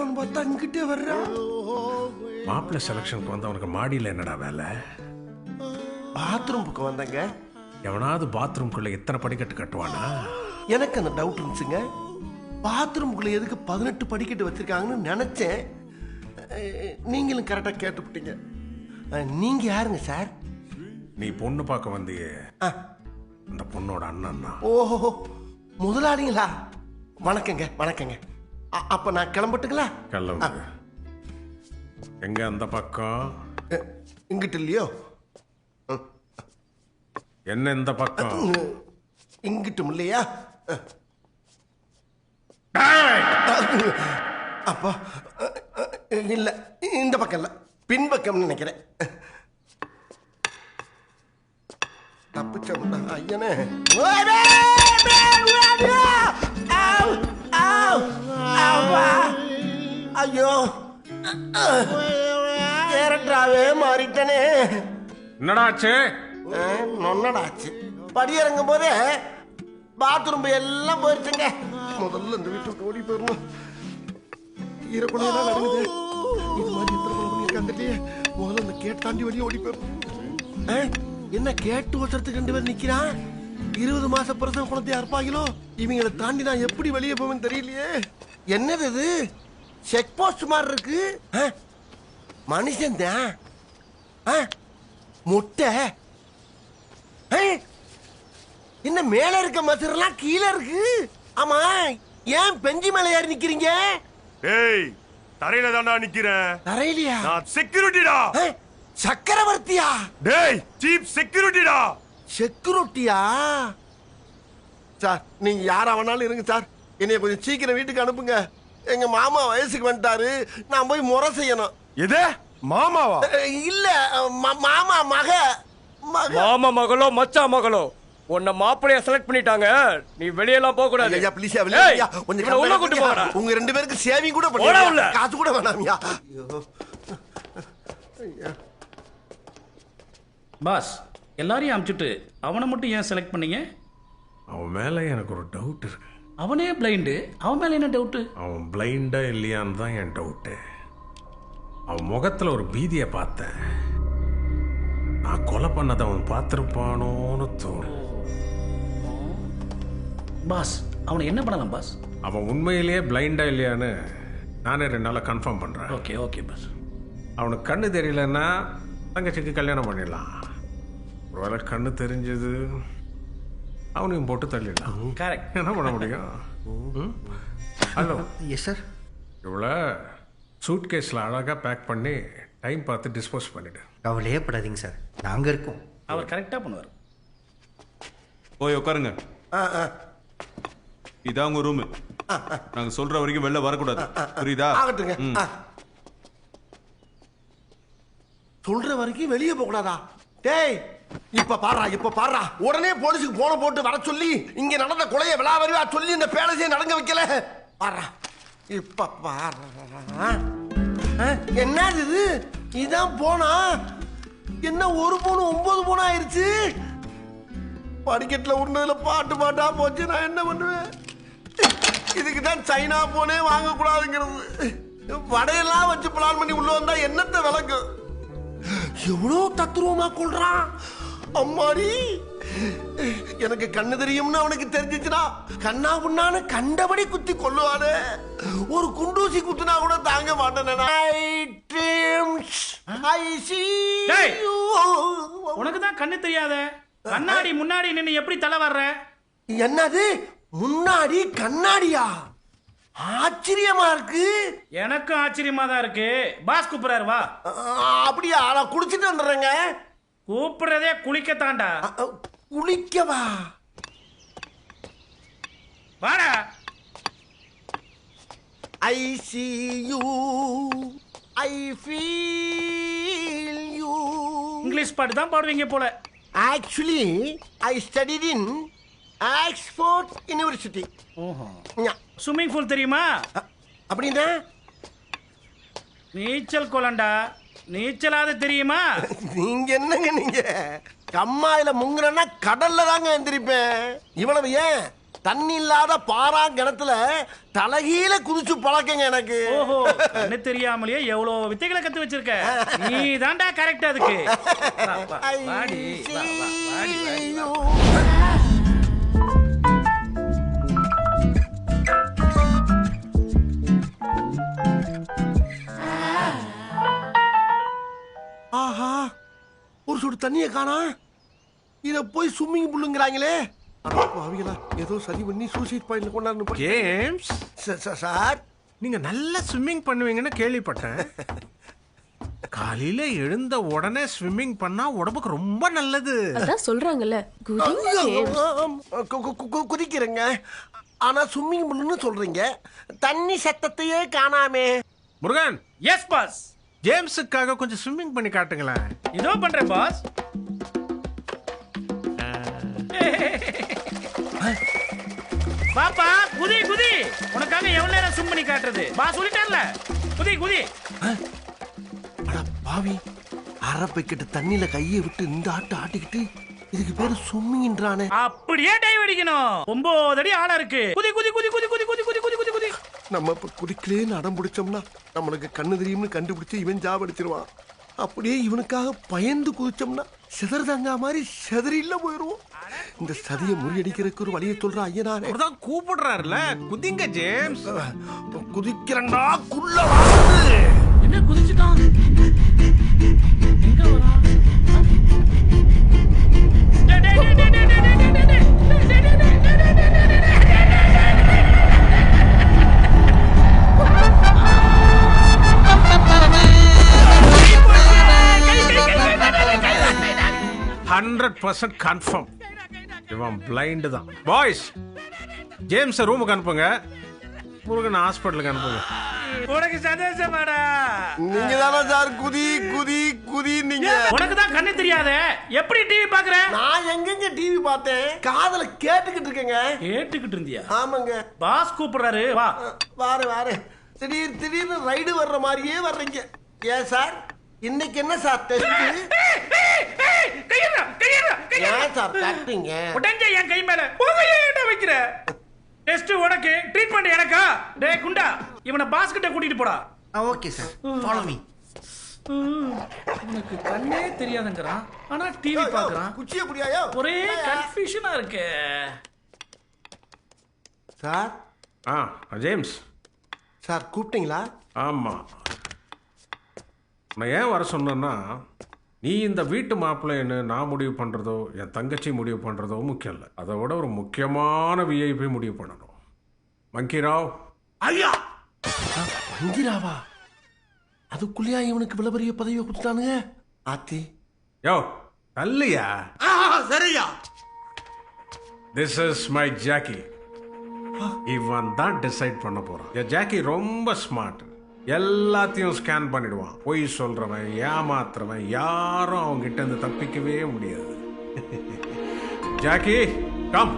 போயிடுவான்னு பார்த்தா இங்கிட்டே வர்றான். மாப்பிள்ளை செலக்ஷனுக்கு வந்தவனுக்கு மாடியில் என்னடா வேலை? பாத்ரூம் பக்கம் வந்தங்க. எவனாவது பாத்ரூம்குள்ள எத்தனை படிக்கட்டு கட்டுவானா? எனக்கு அந்த டவுட் இருந்துச்சுங்க. பாத்ரூம்குள்ள எதுக்கு 18 படிக்கட்டு வச்சிருக்காங்கன்னு நினைச்சேன். நீங்களும் கரெக்டா கேட்டுவிட்டீங்க. நீங்க யாருங்க சார்? நீ பொண்ணு பார்க்க வந்தியே, அந்த பொண்ணோட அண்ணன் தான். ஓஹோ, முதலாளிங்களா? வணக்கங்க வணக்கங்க. அப்ப நான் கிளம்பட்டுங்களா? கிளம்பு. எங்க அந்த பக்கம்? இங்கிட்டு இல்லையோ? என்ன இந்த பக்கம்? இங்கிட்டும் இல்லையா? அப்பா இல்ல, இந்த பக்கம் இல்ல, பின்பக்கம் நினைக்கிறேன். தப்பிச்சோம்டா ஐயனே. ஐயோ, கேரக்டராவே மாறிட்டனே. என்னடாச்சு? நொன்னடாச்சு. படியிறங்கும் போதே பாத்ரூம் எல்லாம் போயிருச்சுங்க. முதல்ல இந்த வீட்டுக்கு ஓடி போயிடணும். ஈரக்குழையெல்லாம் நடக்குது. இது மாதிரி எத்தனை கொலை பண்ணியிருக்காங்க. முதல்ல இந்த கேட் தாண்டி வெளியே ஓடி போயிடணும். என்ன கேட்டு ஒருத்தருக்கு 2 பேர் நிக்கிறான்? 20 மாச பிரசவ குழந்தையா இருப்பாங்களோ? இவங்களை தாண்டி நான் எப்படி வெளியே போவேன்னு தெரியலையே. என்னது இது? செக் போஸ்ட் மாதிரி இருக்கு. மனுஷன் தான். முட்டை. என்ன மேல இருக்க மசரெல்லாம் கீழே இருக்கு? ஆமா, ஏன் பெஞ்சி மேல ஏறி நிக்கிறீங்க? ஏய், தரையில தான்டா நிக்கிறேன். தரையிலையா? நான் செக்யூரிட்டிடா. சக்கரவர்த்தியா? டேய், சீப் செக்யூரிட்டிடா. செக்யூரிட்டியா? சார், நீங்க யாரா வேணாலும் இருங்க சார். என்னைய கொஞ்சம் சீக்கிரம் வீட்டுக்கு அனுப்புங்க. எங்க மாமா வயசுக்கு வந்துட்டாரு. நான் போய் முறை செய்யணும். எது? மாமாவா? இல்ல, மாமா மக. மாமா மகளோ மச்சா மகளோ உன்னை மாப்பிளைய செலக்ட் பண்ணிட்டாங்க. நீ வெளியெல்லாம் போக கூடாது. ஐயா ப்ளீஸ், வெளிய கொஞ்சம் உள்ள கூட்டி போங்கடா. உங்க 2 பேருக்கு சேவிங் கூட பண்ணுங்க. காசு கூட வேணாம்யா. ஐயோ. பாஸ், எல்லாரையும் அனுப்பிச்சுட்டு அவனை மட்டும் ஏன் செலக்ட் பண்ணீங்க? அவன் மேல எனக்கு ஒரு டவுட் இருக்கு. அவனே பிளைண்டு, அவன் மேல என்ன டவுட்டு? அவன் பிளைண்டா இல்லையான்னு தான் என் டவுட்டு. அவன் முகத்துல ஒரு பீதியை பார்த்தேன். நான் கொலை பண்ணதை அவன் பார்த்துருப்பானோன்னு தோணும். பாஸ், அவனை என்ன பண்ணலாம் பாஸ்? அவன் உண்மையிலேயே பிளைண்டா இல்லையான்னு நானே 2 நாளாக கன்ஃபார்ம் பண்ணுறேன். Okay okay boss. அவனுக்கு கண்ணு தெரியலன்னா தங்கச்சிக்கு கல்யாணம் பண்ணிடலாம். ஒருவேளை கண்ணு தெரிஞ்சது அவனையும் போட்டு தள்ளிடலாம். கரெக்ட். என்ன பண்ண முடியும்? ஹலோ. Yes sir. இவ்வளோ சூட் கேஸில் அழகாக பேக் பண்ணி டைம் பார்த்து டிஸ்போஸ் பண்ணிவிடு. கவலையே படாதீங்க சார், நாங்கள் இருக்கோம். அவர் கரெக்டாக பண்ணுவார். போய் உட்காருங்க. இதான் உங்க ரூமு. நாங்க சொல்ற வரைக்கும் வெளில வரக்கூடாது, புரியுதா? ஆகட்டுங்க. சொல்ற வரைக்கும் வெளியே போக கூடாதா? டேய், இப்ப பாரா உடனே போலீஸுக்கு போன போட்டு வர சொல்லி இங்க நடந்த கொலையை விழாவறிவா சொல்லி இந்த பேலஸையே நடங்க வைக்கல. பாரா, இப்ப பாரா. என்னது இது? இதான் போனா? என்ன ஒரு போன 9 போன ஆயிருச்சு? படிக்கட்டுல உருண்டதுல பாட்டா போச்சு. நான் என்ன பண்ணுவேன்? இதுக்கு தான் சைனா போனே வாங்க கூடாதுங்கிறது. வடையெல்லாம் வச்சு பிளான் பண்ணி உள்ள வந்தா என்னத்த விளக்கும்? எவ்வளவு தத்துருவமா கொள்றான். அம்மாடி, எனக்கு கண்ணு தெரியும்னு அவனுக்கு தெரிஞ்சிச்சுனா கண்ணா புண்ணான்னு கண்டபடி குத்தி கொல்லுவானே. ஒரு குண்டூசி குத்துனா கூட தாங்க மாட்டேன். உனக்கு தான் கண்ணு தெரியாத? கண்ணாடி முன்னாடி நின்று எப்படி தலை வர்ற? என்னது முன்னாடி கண்ணாடியா? ஆச்சரியமா இருக்கு. எனக்கும் ஆச்சரியமா தான் இருக்கு. பாஸ் கூப்பிடுறாரு, வா. அப்படியா? நான் குளிச்சுட்டு வந்துடுறேங்க. கூப்பிடுறதே குளிக்கத்தாண்டா. குளிக்கவா? வாடா. I see you, I feel you. English பாட்டு தான் பாடுவீங்க போல. Actually, I studied in Oxford University. Swimming pool தெரியுமா? அப்படின்னா நீச்சல் குளம்டா. நீச்சலாவது தெரியுமா? நீங்க என்னங்க நீங்க? கம்மாயில முங்குறேன்னா கடல்ல தாங்க எந்திரிப்பேன். இவ்வளவு ஏன் தண்ணி இல்லாத பாரா கிணத்துல தலைகீழ குதிச்சு பழக்கங்க எனக்கு. ஓஹோ, கண்ணு தெரியாமலேயே எவ்வளவு வித்தைகளை கத்து வச்சிருக்க. நீ தான்டா கரெக்ட் அதுக்கு. வா, வா, வாடி, வா, வா, வாடி, வாடி, வா. ஆஹா, ஒரு சொட்டு தண்ணியை காணா. இத போய் ஸ்விம்மிங் பூலுங்கிறாங்களே. அவிங்களா ஏதோ சரி பண்ணி சூசைட் பாயிண்ட்ல கொண்டாந்து. ஜேம்ஸ், சார் நீங்க நல்லா ஸ்விம்மிங் பண்ணுவீங்கன்னு கேள்விப்பட்டேன். காலையில எழுந்த உடனே ஸ்விம்மிங் பண்ணா உடம்புக்கு ரொம்ப நல்லது. அதான் சொல்றாங்கல்ல, குதிக்கிறேங்க. ஆனா ஸ்விம்மிங் பூல்னு சொல்றீங்க, தண்ணி சத்தத்தையே காணாமே. Murugan, yes boss. ஜேம்ஸுக்காக கொஞ்சம் ஸ்விம்மிங் பண்ணி காட்டுங்களேன். இதோ பண்றேன் பாஸ். பாப்பா குதி குதி, உனக்காக எவ்வளவு நேரம் ஸ்விம் பண்ணி காட்டுறது. பாஸ் சொல்லிட்டான்ல, குதி குதி. அட பாவி, அரை பக்கெட் தண்ணியில கையை விட்டு இந்த ஆட்டு ஆட்டிக்கிட்டு இதுக்கு பேரு ஸ்விம்மிங்ன்றானே. அப்படியே டைவ் அடிக்கணும். 9 அடி ஆழம் இருக்கு. குதி குதி குதி குதி குதி குதி குதி குதி குதி குதி. நம்ம இப்ப குதிக்கலேன்னு அடம் பிடிச்சோம்னா நம்மளுக்கு கண்ணு தெரியும்னு கண்டுபிடிச்சு இவன் ஜாப் அடிச்சிருவான். அப்படியே இவனுக்காக பயந்து குதிச்சோம்னா சிதறதங்கா மாதிரி சிதறில போயிருவோம். இந்த சதியை முறியடிக்கிறதுக்கு ஒரு வழியை சொல்ற ஐயனாரே. அவர்தான் கூப்பிடுறாருல, குதிங்க ஜேம்ஸ். குதிக்கிறண்டா குள்ள வாங்குது. என்ன குதிச்சுட்டான்? எங்க வரா? 100% கன்ஃபார்ம் இவன் பிளைண்ட் தான். பாய்ஸ், ஜேம்ஸ் ரூமுக்கு அனுப்புங்க, முருகன் ஹாஸ்பிட்டலுக்கு அனுப்புங்க. உனக்கு சந்தோஷமாடா? நீங்க தானே சார் குதி குதி குதி. நீங்க உனக்கு தான் கண்ணு தெரியாதே, எப்படி டிவி பாக்குற? நான் எங்கங்க டிவி பார்த்தேன், காதுல கேட்டுக்கிட்டு இருக்கேங்க. கேட்டுக்கிட்டு இருந்தியா? ஆமாங்க. பாஸ் கூப்பிடுறாரு, வா. வாரு வாரு. திடீர்னு ரைடு வர்ற மாதிரியே வர்றீங்க. ஏன் சார், இன்னைக்கு என்ன சார் டெஸ்ட்? ஏன் சார் கட்டுறீங்க? உடஞ்ச என் கை மேல போகையிட்ட வைக்கிற. டெஸ்ட் உனக்கு, ட்ரீட்மெண்ட் எனக்கா? டேய் குண்டா, இவனை பாஸ் கிட்ட கூட்டிட்டு போடா. Okay sir, follow me. உனக்கு கண்ணே தெரியாதுங்கறான், ஆனா டிவி பாக்குறான். குச்சிய புடியாயோ? ஒரே கன்ஃபியூஷனா இருக்கு. சார். ஜேம்ஸ் சார் கூப்பிட்டீங்களா? ஆமா. நான் ஏன் வர சொன்னேன்னா, நீ இந்த வீட்டு மாப்பிள்ளைன்னு நான் முடிவு பண்ணுறதோ என் தங்கச்சி முடிவு பண்ணுறதோ முக்கியம் இல்லை. அதை விட ஒரு முக்கியமான விஐபி முடிவு பண்ணணும். மங்கிராவ். ஐயா, மங்கிராவா? அதுக்குள்ளேயா இவனுக்கு இவ்வளவு பெரிய பதவியை கொடுத்தானுங்க? ஆத்தி யோ அல்லையா? சரியா. This is my Jackie. இவன் தான் டிசைட் பண்ண போறான். என் ஜாக்கி ரொம்ப ஸ்மார்ட். எல்லாத்தையும் ஸ்கேன் பண்ணிடுவான். பொய் சொல்றவன், ஏமாத்துறவன் யாரும் அவங்க கிட்ட இருந்து தப்பிக்கவே முடியாது. Jackie come.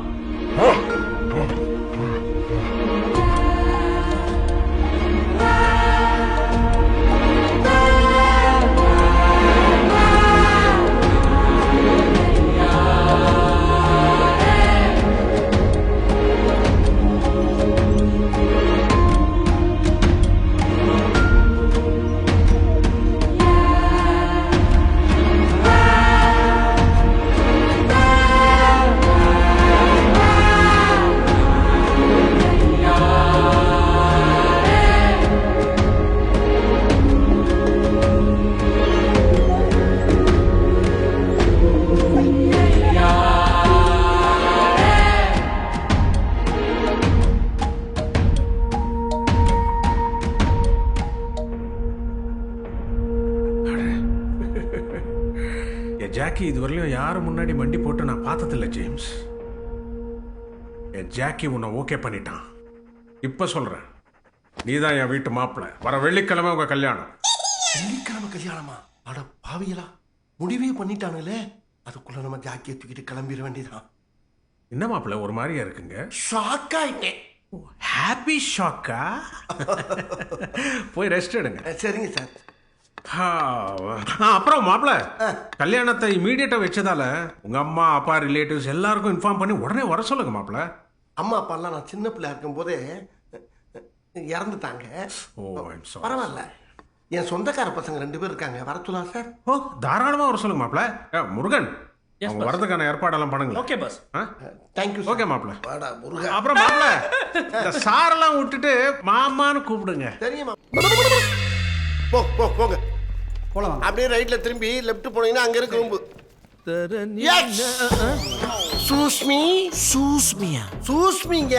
ஜாக்கி இதுவரையிலும் யாரும் முன்னாடி மண்டி போட்டு நான் பார்த்ததில்லை ஜேம்ஸ். என் ஜாக்கி உன்னை ஓகே பண்ணிட்டான். இப்ப சொல்றேன், நீதான் என் வீட்டு மாப்பிள்ளை. வர வெள்ளிக்கிழமை உங்க கல்யாணம். வெள்ளிக்கிழமை கல்யாணமா? அட பாவியலா, முடிவே பண்ணிட்டானுங்களே. அதுக்குள்ள நம்ம ஜாக்கியை தூக்கிட்டு கிளம்பிட வேண்டியதான். என்ன மாப்பிள்ளை ஒரு மாதிரியா இருக்குங்க? ஷாக் ஆயிட்டேன். ஹாப்பி ஷாக்கா? போய் ரெஸ்ட் எடுங்க. சரிங்க சார். அப்புறம் மாப்பிள்ள, கல்யாணத்தை இமீடியட்டா வச்சதால உங்க அம்மா அப்பா ரிலேட்டிவ்ஸ் எல்லாருக்கும் இன்ஃபார்ம் பண்ணி உடனே வர சொல்லுங்க மாப்பிள்ள. அம்மா அப்பாலாம் நான் சின்ன பிள்ளையா இருக்கும் போதே இறந்துட்டாங்க. ஓ ஐம் சாரி. பரவாயில்ல, என் சொந்தக்கார பசங்க 2 பேர் இருக்காங்க. வர சொல்லலாம் சார்? ஓ தாராளமா வர சொல்லுங்க மாப்ள. முருகன் அவங்க வரதுக்கான ஏற்பாடெல்லாம் பண்ணுங்க. Okay pass. தேங்க்யூ. ஓகே மாப்ள. வாடா முருகா. அப்புறம் மாப்ள இந்த சாரெல்லாம் விட்டுட்டு மாமான்னு கூப்பிடுங்க. தெரியுமா? போங்க போலாம். அப்படியே ரைட்ல திரும்பி லெஃப்ட் போனீங்கன்னா அங்க இருக்கு ரூம். சூஸ்மிங்க.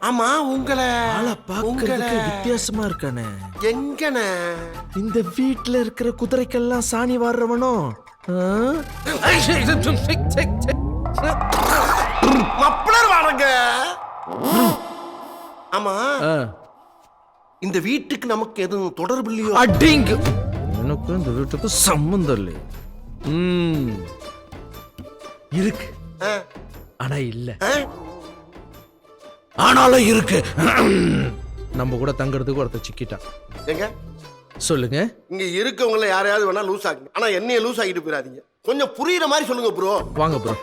ஆமா, உங்களை பார்க்கிறதுக்கு வித்தியாசமா இருக்கானே. எங்கன இந்த வீட்ல இருக்கிற குதிரைக்கெல்லாம் சாணி வாடுறவனோ? மப்ளர் வாடங்க. ஆமா, இந்த வீட்டுக்கு நமக்கு எதுவும் தொடர்பு இல்லையோ? அடிங்க. எனக்கும் இந்த வீட்டுக்கு சம்பந்தம் இல்லை. இருக்கு, ஆனா இல்ல. ஆனாலும் இருக்கு. நம்ம கூட தங்கறதுக்கு ஒருத்தர் சிக்கிட்டான். எங்க சொல்லுங்க. இங்க இருக்கவங்கள யாரையாவது வேணா லூஸ் ஆகுங்க, ஆனா என்னைய லூஸ் ஆகிட்டு போயிடாதீங்க. கொஞ்சம் புரியுற மாதிரி சொல்லுங்க ப்ரோ. வாங்க ப்ரோ.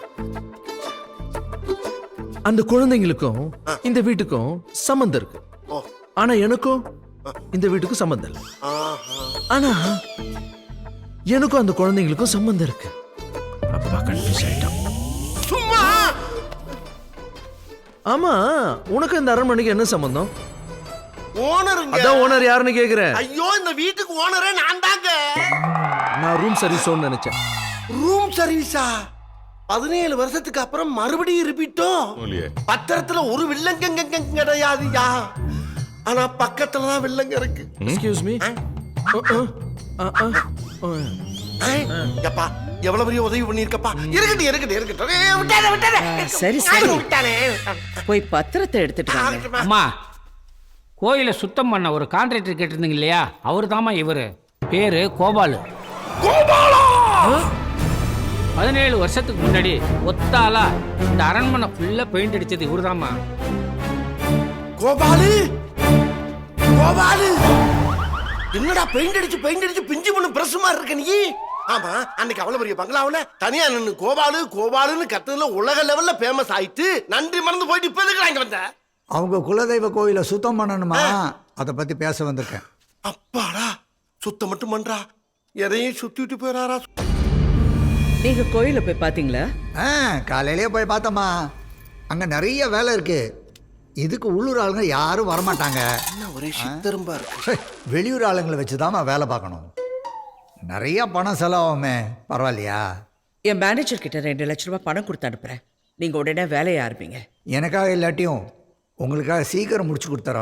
அந்த குழந்தைங்களுக்கும் இந்த வீட்டுக்கும் சம்பந்தம் இருக்கு. ஆனா எனக்கும் இந்த வீட்டுக்கும் சம்பந்தம் இல்லை. ஆனா எனக்கும் அந்த குழந்தைங்களுக்கும் சம்பந்தம் இருக்கு. அப்பா கன்ஃபியூஸ் ஆயிட்டான். சும்மா. ஆமா, உனக்கு இந்த அரண்மனைக்கு என்ன சம்பந்தம்? ஓனருங்க. அதான் ஓனர் யாருன்னு கேக்குறேன். ஐயோ, இந்த வீட்டுக்கு ஓனரே நான் தாங்க. நான் ரூம் சர்வீஸோன்னு நினைச்சேன். ரூம் சர்வீஸா? 17 வருஷத்துக்கு அப்புறம் மறுபடியும் ரிப்பீட்டோ? பத்திரத்துல ஒரு வில்லங்க கிடையாதுயா, ஆனா பக்கத்துல தான் வில்லங்க இருக்கு. Excuse me. எப்பா, எவ்வளவு பெரிய உதவி பண்ணிருக்கப்பா. இருக்கட்டும். சரி சரி, போய் பத்திரத்தை எடுத்துட்டு வாங்க. அம்மா, கோயிலை சுத்தம் பண்ண ஒரு கான்ட்ராக்டர் கேட்டிருந்தீங்க இல்லையா, அவரு தாமா இவரு. பேரு கோபாலு. 17 வருஷத்துக்கு முன்னாடி ஒத்தாலா இந்த அரண்மனை ஃபுல்லா பெயிண்ட் அடிச்சது இவருதாம்மா. கோபாலு, என்னடா பெயிண்ட் அடிச்சு பிஞ்சு பண்ணு பிரஸ் மாதிரி இருக்க நீ? ஆமா, அன்னைக்கு அவ்வளவு பெரிய பங்களாவுல தனியா நின்னு கோபாலுன்னு கத்துதுல உலக லெவல்ல ஃபேமஸ் ஆயிட்டு நன்றி மறந்து போயிட்டு இப்ப எதுக்கு இங்க வந்த? அவங்க குலதெய்வ கோயிலை சுத்தம் பண்ணணுமா, அதை பத்தி பேச வந்திருக்கேன். அப்பாடா, சுத்தம் மட்டும் பண்றா, எதையும் சுத்திட்டு போயிடாரா? நீங்க கோயில போய் பாத்தீங்களா? காலையிலேயே போய் பார்த்தோமா. அங்க நிறைய வேலை இருக்கு. இதுக்கு உள்ளூர் ஆளுங்க யாரும் வரமாட்டாங்க. ஒரே சித்தரும்பா இருக்கு. வெளியூர் ஆளுங்களை வச்சுதாம்மா வேலை பார்க்கணும். நிறைய பணம் செலவாகுமே, பரவாயில்லையா? என் மேனேஜர் கிட்ட 2 லட்சம் ரூபாய் பணம் கொடுத்து அனுப்புறேன். நீங்க உடனே வேலையை ஆரம்பிங்க. எனக்காக இல்லாட்டியும் உங்களுக்காக சீக்கிரம் முடிச்சு கொடுத்துறேம்மா.